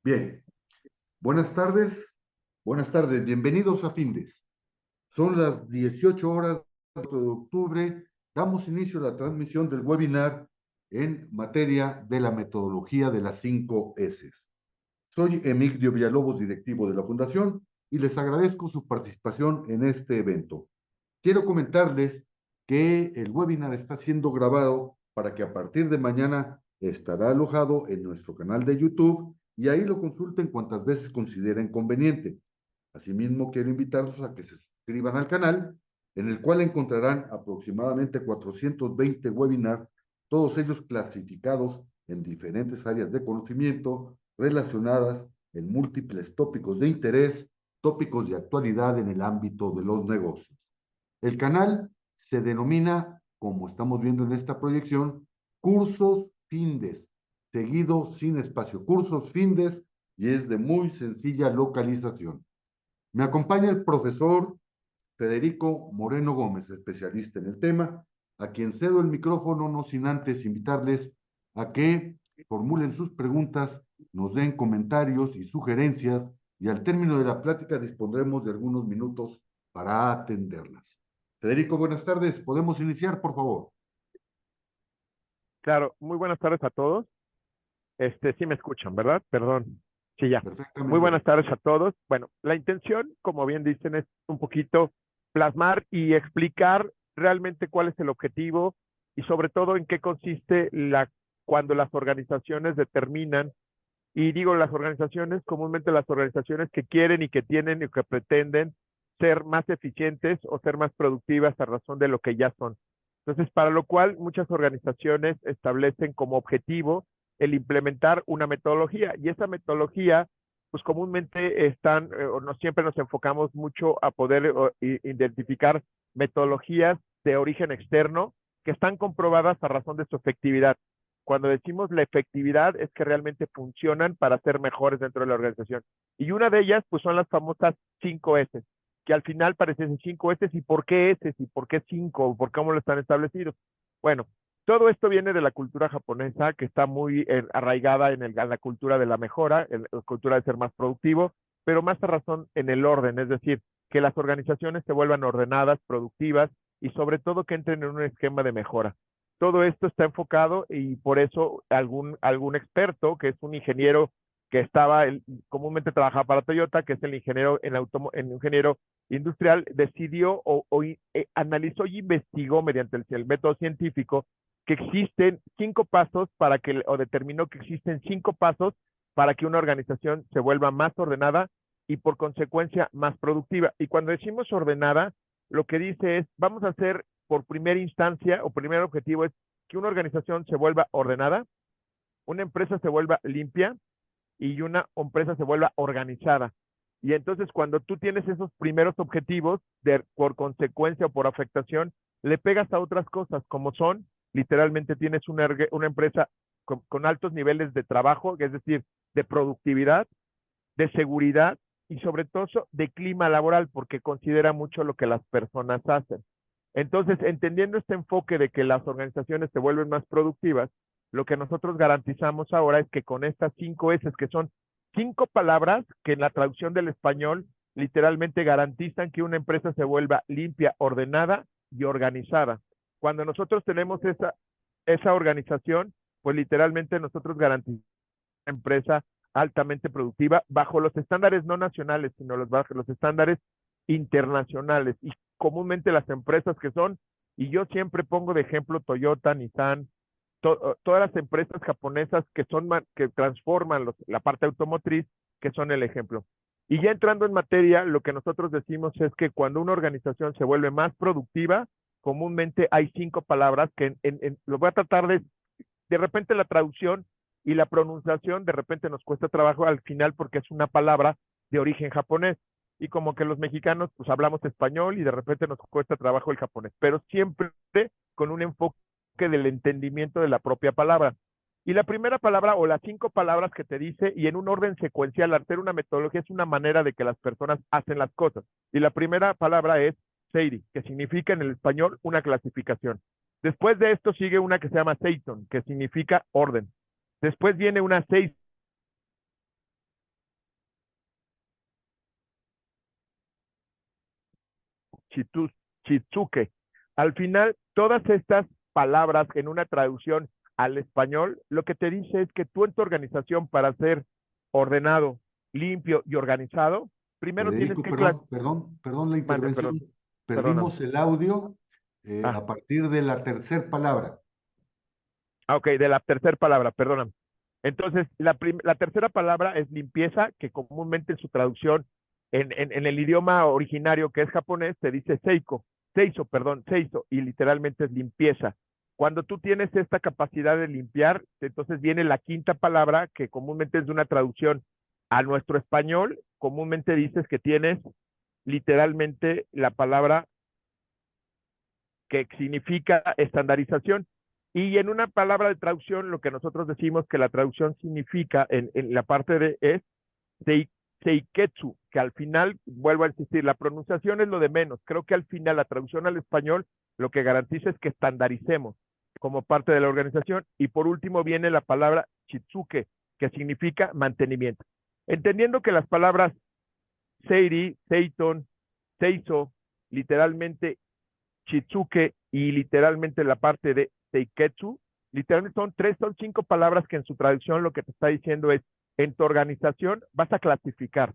Bien, buenas tardes, bienvenidos a Findes. Son las 18 horas de octubre, damos inicio a la transmisión del webinar en materia de la metodología de las 5 S. Soy Emigdio Villalobos, directivo de la Fundación, y les agradezco su participación en este evento. Quiero comentarles que el webinar está siendo grabado para que a partir de mañana estará alojado en nuestro canal de YouTube y ahí lo consulten cuantas veces consideren conveniente. Asimismo, quiero invitarlos a que se suscriban al canal, en el cual encontrarán aproximadamente 420 webinars, todos ellos clasificados en diferentes áreas de conocimiento relacionadas en múltiples tópicos de interés, tópicos de actualidad en el ámbito de los negocios. El canal se denomina, como estamos viendo en esta proyección, Cursos Findes, seguido sin espacio, Cursos Findes, y es de muy sencilla localización. Me acompaña el profesor Federico Moreno Gómez, especialista en el tema, a quien cedo el micrófono, no sin antes invitarles a que formulen sus preguntas, nos den comentarios y sugerencias, y al término de la plática dispondremos de algunos minutos para atenderlas. Federico, buenas tardes. ¿Podemos iniciar, por favor? Claro, muy buenas tardes a todos. Sí me escuchan, ¿verdad? Perdón. Sí, ya. Muy Perfectamente buenas bien. tardes a todos. Bueno, la intención, como bien dicen, es un poquito plasmar y explicar realmente cuál es el objetivo y sobre todo en qué consiste cuando las organizaciones determinan, y digo las organizaciones, comúnmente las organizaciones que quieren y que tienen y que pretenden ser más eficientes o ser más productivas a razón de lo que ya son. Entonces, para lo cual muchas organizaciones establecen como objetivo el implementar una metodología y esa metodología, pues comúnmente o no siempre nos enfocamos mucho a poder identificar metodologías de origen externo que están comprobadas a razón de su efectividad. Cuando decimos la efectividad es que realmente funcionan para ser mejores dentro de la organización. Y una de ellas, pues son las famosas 5 S, que al final parecen 5 S, ¿y por qué S? ¿Y por qué 5? ¿Por cómo lo están establecidos? Bueno, todo esto viene de la cultura japonesa, que está muy arraigada en la cultura de la mejora, en la cultura de ser más productivo, pero más a razón en el orden, es decir, que las organizaciones se vuelvan ordenadas, productivas y sobre todo que entren en un esquema de mejora. Todo esto está enfocado y por eso algún experto, que es un ingeniero que comúnmente trabajaba para Toyota, que es el ingeniero en ingeniero industrial, decidió analizó y investigó mediante el método científico que existen 5 pasos o determinó que existen 5 pasos para que una organización se vuelva más ordenada y por consecuencia más productiva. Y cuando decimos ordenada, lo que dice es, vamos a hacer por primera instancia o primer objetivo es que una organización se vuelva ordenada, una empresa se vuelva limpia y una empresa se vuelva organizada. Y entonces cuando tú tienes esos primeros objetivos, por consecuencia o por afectación, le pegas a otras cosas como son, literalmente tienes una empresa con altos niveles de trabajo, es decir, de productividad, de seguridad y sobre todo de clima laboral, porque considera mucho lo que las personas hacen. Entonces, entendiendo este enfoque de que las organizaciones se vuelven más productivas, lo que nosotros garantizamos ahora es que con estas 5 S, que son 5 palabras que en la traducción del español literalmente garantizan que una empresa se vuelva limpia, ordenada y organizada. Cuando nosotros tenemos esa organización, pues literalmente nosotros garantizamos una empresa altamente productiva bajo los estándares no nacionales, sino bajo los estándares internacionales. Y comúnmente las empresas que son, y yo siempre pongo de ejemplo Toyota, Nissan, todas las empresas japonesas que transforman la parte automotriz, que son el ejemplo. Y ya entrando en materia, lo que nosotros decimos es que cuando una organización se vuelve más productiva, comúnmente hay 5 palabras que lo voy a tratar de repente la traducción y la pronunciación de repente nos cuesta trabajo al final porque es una palabra de origen japonés. Y como que los mexicanos pues hablamos español y de repente nos cuesta trabajo el japonés, pero siempre con un enfoque del entendimiento de la propia palabra. Y la primera palabra o las 5 palabras que te dice, y en un orden secuencial, al ser una metodología, es una manera de que las personas hacen las cosas. Y la primera palabra es Seiri, que significa en el español una clasificación. Después de esto sigue una que se llama Seiton, que significa orden. Después viene una Seis, Chitsuke. Al final, todas estas palabras en una traducción al español, lo que te dice es que tú en tu organización, para ser ordenado, limpio y organizado, primero tienes Federico, que perdón la mande, intervención. perdóname. Perdimos el audio Ah, a partir de la tercera palabra. ok, de la tercera palabra, perdóname. Entonces, la tercera palabra es limpieza, que comúnmente en su traducción en el idioma originario que es japonés se dice seiso, y literalmente es limpieza. Cuando tú tienes esta capacidad de limpiar, entonces viene la quinta palabra, que comúnmente es de una traducción a nuestro español, comúnmente dices que tienes literalmente la palabra que significa estandarización. Y en una palabra de traducción, lo que nosotros decimos que la traducción significa en la parte de es seiketsu, que al final, vuelvo a insistir, la pronunciación es lo de menos. Creo que al final la traducción al español lo que garantiza es que estandaricemos como parte de la organización. Y por último viene la palabra chitsuke, que significa mantenimiento. Entendiendo que las palabras seiri, seiton, seiso, literalmente Chitsuke y literalmente la parte de Seiketsu, literalmente son cinco palabras que en su traducción lo que te está diciendo es, en tu organización vas a clasificar.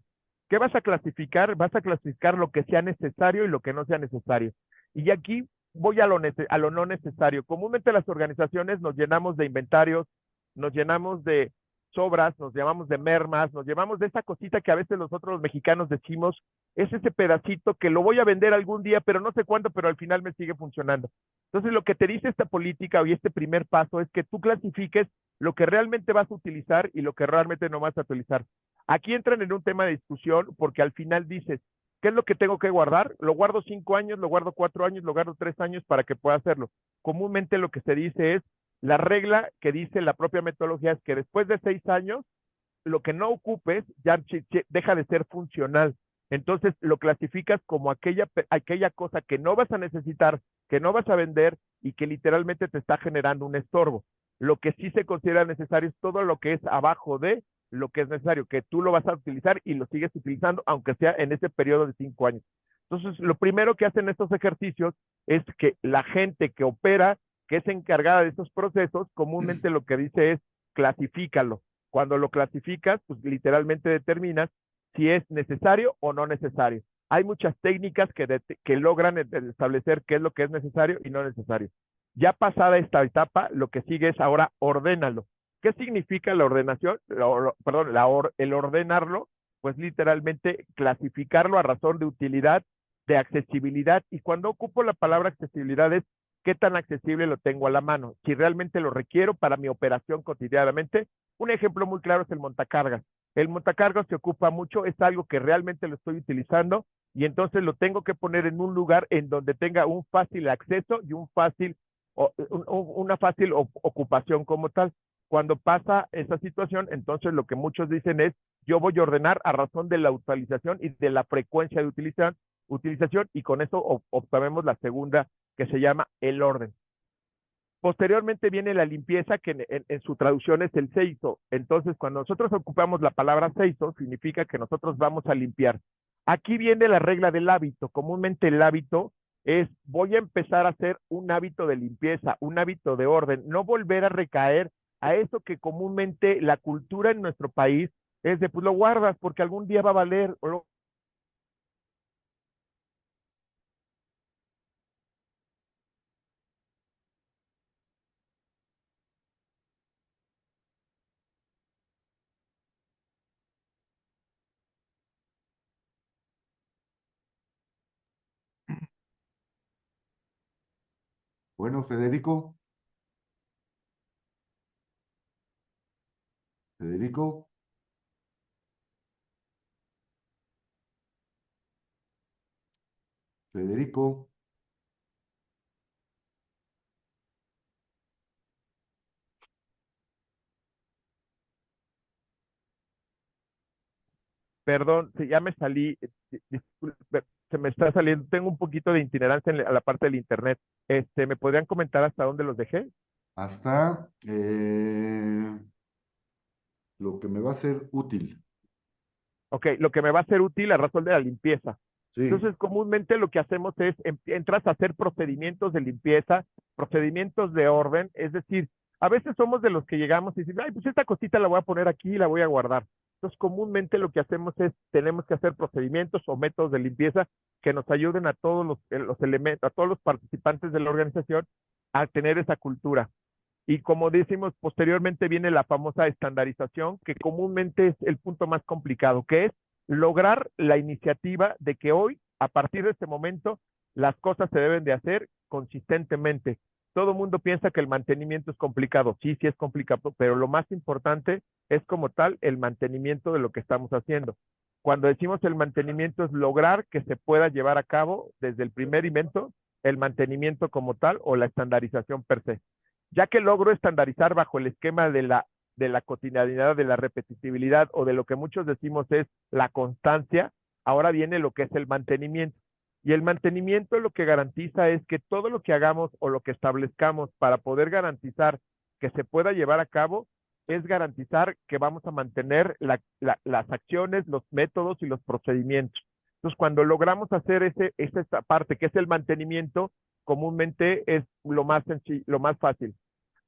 ¿Qué vas a clasificar? Vas a clasificar lo que sea necesario y lo que no sea necesario. Y aquí voy a lo no necesario. Comúnmente las organizaciones nos llenamos de inventarios, nos llenamos de sobras, nos llamamos de mermas, nos llevamos de esa cosita que a veces nosotros los mexicanos decimos, es ese pedacito que lo voy a vender algún día, pero no sé cuándo, pero al final me sigue funcionando. Entonces, lo que te dice esta política y este primer paso es que tú clasifiques lo que realmente vas a utilizar y lo que realmente no vas a utilizar. Aquí entran en un tema de discusión porque al final dices, ¿qué es lo que tengo que guardar? Lo guardo 5 años, lo guardo 4 años, lo guardo 3 años para que pueda hacerlo. Comúnmente lo que se dice es, la regla que dice la propia metodología es que después de 6 años, lo que no ocupes ya deja de ser funcional. Entonces lo clasificas como aquella cosa que no vas a necesitar, que no vas a vender y que literalmente te está generando un estorbo. Lo que sí se considera necesario es todo lo que es abajo de lo que es necesario, que tú lo vas a utilizar y lo sigues utilizando, aunque sea en ese periodo de 5 años. Entonces, lo primero que hacen estos ejercicios es que la gente que opera, que es encargada de estos procesos, comúnmente lo que dice es clasifícalo. Cuando lo clasificas, pues literalmente determinas si es necesario o no necesario. Hay muchas técnicas que logran establecer qué es lo que es necesario y no necesario. Ya pasada esta etapa, lo que sigue es ahora ordénalo. ¿Qué significa la ordenación? Perdón, el ordenarlo, pues literalmente clasificarlo a razón de utilidad, de accesibilidad. Y cuando ocupo la palabra accesibilidad es qué tan accesible lo tengo a la mano, si realmente lo requiero para mi operación cotidianamente. Un ejemplo muy claro es el montacargas. El montacargas se ocupa mucho, es algo que realmente lo estoy utilizando y entonces lo tengo que poner en un lugar en donde tenga un fácil acceso y una fácil ocupación como tal. Cuando pasa esa situación, entonces lo que muchos dicen es, yo voy a ordenar a razón de la utilización y de la frecuencia de utilización y con eso obtenemos la segunda que se llama el orden. Posteriormente viene la limpieza, que en su traducción es el seiso. Entonces, cuando nosotros ocupamos la palabra seiso, significa que nosotros vamos a limpiar. Aquí viene la regla del hábito. Comúnmente el hábito es, voy a empezar a hacer un hábito de limpieza, un hábito de orden, no volver a recaer a eso que comúnmente la cultura en nuestro país es de, pues lo guardas porque algún día va a valer, o lo Bueno, Federico, Federico, Federico. Perdón, si ya me salí, disculpe, se me está saliendo, tengo un poquito de itinerancia a la parte del internet. ¿Me podrían comentar hasta dónde los dejé? Hasta lo que me va a ser útil. Ok, lo que me va a ser útil a razón de la limpieza. Sí, Entonces, comúnmente lo que hacemos es, entras a hacer procedimientos de limpieza, procedimientos de orden, es decir, a veces somos de los que llegamos y decimos, ay, pues esta cosita la voy a poner aquí y la voy a guardar. Entonces, comúnmente lo que hacemos es, tenemos que hacer procedimientos o métodos de limpieza que nos ayuden a todos los elementos, a todos los participantes de la organización a tener esa cultura. Y como decimos, posteriormente viene la famosa estandarización, que comúnmente es el punto más complicado, que es lograr la iniciativa de que hoy, a partir de este momento, las cosas se deben de hacer consistentemente. Todo el mundo piensa que el mantenimiento es complicado. Sí, sí es complicado, pero lo más importante es como tal el mantenimiento de lo que estamos haciendo. Cuando decimos el mantenimiento es lograr que se pueda llevar a cabo desde el primer invento el mantenimiento como tal o la estandarización per se. Ya que logro estandarizar bajo el esquema de la cotidianidad, de la repetitividad o de lo que muchos decimos es la constancia, ahora viene lo que es el mantenimiento. Y el mantenimiento lo que garantiza es que todo lo que hagamos o lo que establezcamos para poder garantizar que se pueda llevar a cabo es garantizar que vamos a mantener las acciones, los métodos y los procedimientos. Entonces, cuando logramos hacer esa parte que es el mantenimiento, comúnmente es lo más sencillo, lo más fácil.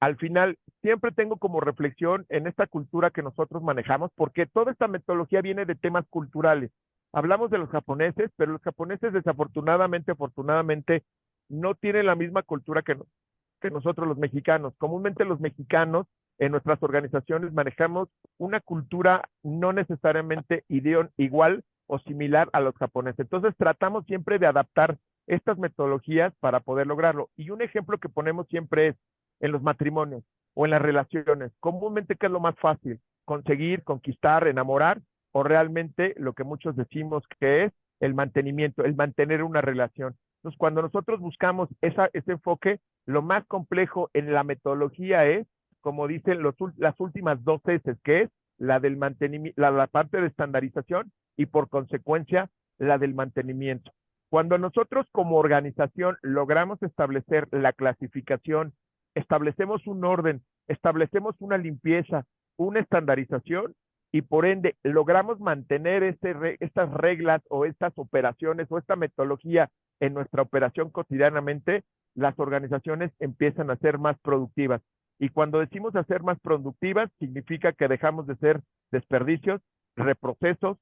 Al final, siempre tengo como reflexión en esta cultura que nosotros manejamos, porque toda esta metodología viene de temas culturales. Hablamos de los japoneses, pero los japoneses desafortunadamente, afortunadamente, no tienen la misma cultura que nosotros los mexicanos. Comúnmente los mexicanos en nuestras organizaciones manejamos una cultura no necesariamente igual o similar a los japoneses. Entonces tratamos siempre de adaptar estas metodologías para poder lograrlo. Y un ejemplo que ponemos siempre es en los matrimonios o en las relaciones. Comúnmente, ¿qué es lo más fácil? Conseguir, conquistar, enamorar, o realmente lo que muchos decimos que es el mantenimiento, el mantener una relación. Entonces, cuando nosotros buscamos ese enfoque, lo más complejo en la metodología es, como dicen las últimas dos S, que es la del mantenimiento, la parte de estandarización y por consecuencia la del mantenimiento. Cuando nosotros como organización logramos establecer la clasificación, establecemos un orden, establecemos una limpieza, una estandarización y por ende logramos mantener estas reglas o estas operaciones o esta metodología en nuestra operación cotidianamente, las organizaciones empiezan a ser más productivas. Y cuando decimos hacer más productivas, significa que dejamos de ser desperdicios, reprocesos,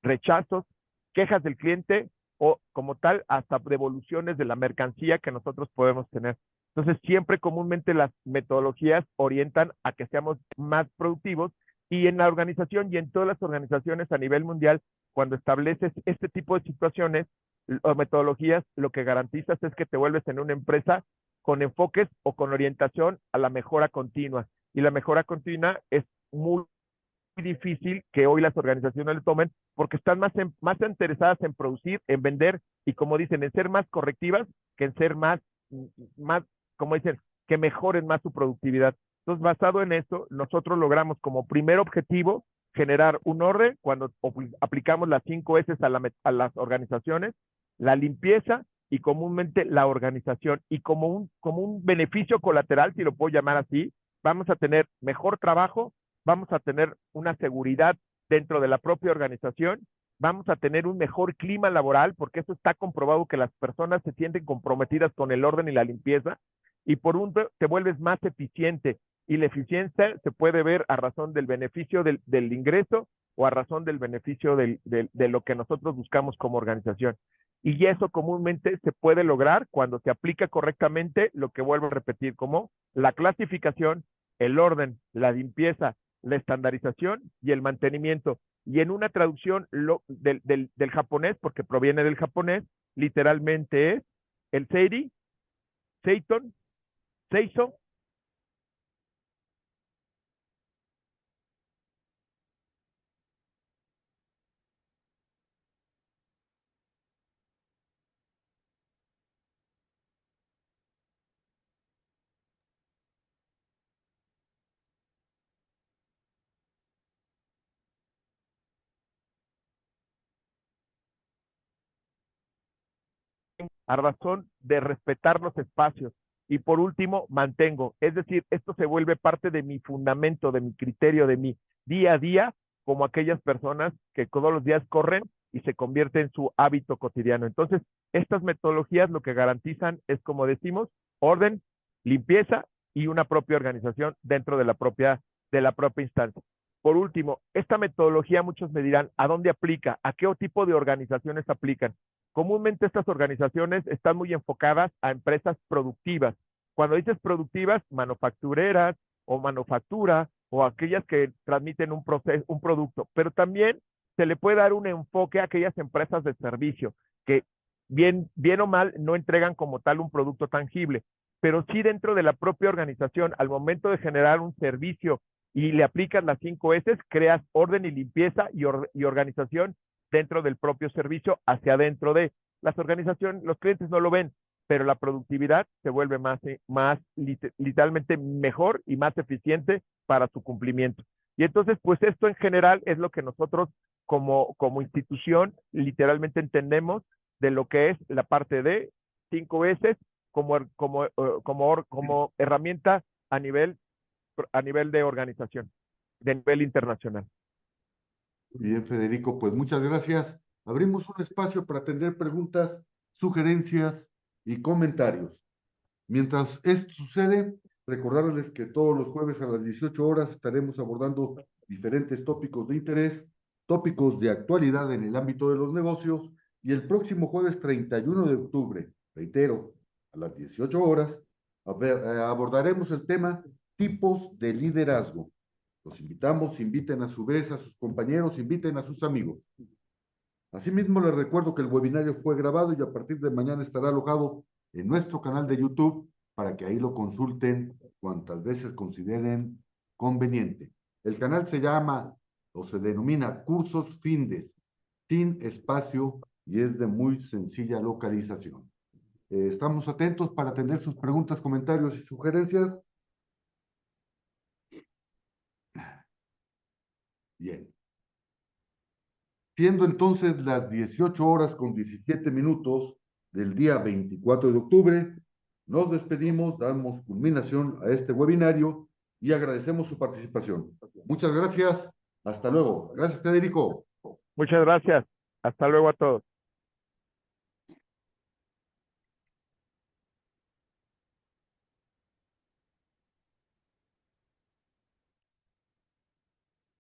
rechazos, quejas del cliente o como tal hasta devoluciones de la mercancía que nosotros podemos tener. Entonces, siempre comúnmente las metodologías orientan a que seamos más productivos y en la organización y en todas las organizaciones a nivel mundial, cuando estableces este tipo de situaciones o metodologías, lo que garantizas es que te vuelves en una empresa con enfoques o con orientación a la mejora continua. Y la mejora continua es muy difícil que hoy las organizaciones le tomen porque están más interesadas en producir, en vender y como dicen, en ser más correctivas que en ser más, como dicen, que mejoren más su productividad. Entonces, basado en eso, nosotros logramos como primer objetivo generar un orden cuando aplicamos las 5 S a las organizaciones, la limpieza y comúnmente la organización. Y como un beneficio colateral, si lo puedo llamar así, vamos a tener mejor trabajo, vamos a tener una seguridad dentro de la propia organización, vamos a tener un mejor clima laboral, porque eso está comprobado que las personas se sienten comprometidas con el orden y la limpieza, y por un te vuelves más eficiente, y la eficiencia se puede ver a razón del beneficio del ingreso o a razón del beneficio de lo que nosotros buscamos como organización. Y eso comúnmente se puede lograr cuando se aplica correctamente lo que vuelvo a repetir, como la clasificación, el orden, la limpieza, la estandarización y el mantenimiento. Y en una traducción del japonés, porque proviene del japonés, literalmente es el seiri, seiton, seiso, a razón de respetar los espacios. Y por último, mantengo. Es decir, esto se vuelve parte de mi fundamento, de mi criterio, de mi día a día, como aquellas personas que todos los días corren y se convierte en su hábito cotidiano. Entonces, estas metodologías lo que garantizan es, como decimos, orden, limpieza y una propia organización dentro de la propia instancia. Por último, esta metodología, muchos me dirán, ¿a dónde aplica? ¿A qué tipo de organizaciones aplican? Comúnmente estas organizaciones están muy enfocadas a empresas productivas. Cuando dices productivas, manufactureras o manufactura o aquellas que transmiten un producto, pero también se le puede dar un enfoque a aquellas empresas de servicio que bien o mal no entregan como tal un producto tangible, pero sí dentro de la propia organización, al momento de generar un servicio y le aplicas las 5 S, creas orden y limpieza y organización dentro del propio servicio hacia adentro de las organizaciones. Los clientes no lo ven, pero la productividad se vuelve literalmente mejor y más eficiente para su cumplimiento. Y entonces, pues esto en general es lo que nosotros como institución literalmente entendemos de lo que es la parte de 5 S como herramienta a nivel de organización, de nivel internacional. Bien, Federico, pues muchas gracias. Abrimos un espacio para atender preguntas, sugerencias y comentarios. Mientras esto sucede, recordarles que todos los jueves a las 18 horas estaremos abordando diferentes tópicos de interés, tópicos de actualidad en el ámbito de los negocios, y el próximo jueves 31 de octubre, reitero, a las 18 horas, abordaremos el tema tipos de liderazgo. Los invitamos, inviten a su vez a sus compañeros, inviten a sus amigos. Asimismo, les recuerdo que el webinario fue grabado y a partir de mañana estará alojado en nuestro canal de YouTube para que ahí lo consulten cuantas veces consideren conveniente. El canal se llama o se denomina Cursos Findes, sin espacio, y es de muy sencilla localización. Estamos atentos para atender sus preguntas, comentarios y sugerencias. Bien. Siendo entonces las 18 horas con 17 minutos del día 24 de octubre, nos despedimos, damos culminación a este webinario y agradecemos su participación. Muchas gracias. Hasta luego. Gracias, Federico. Muchas gracias. Hasta luego a todos.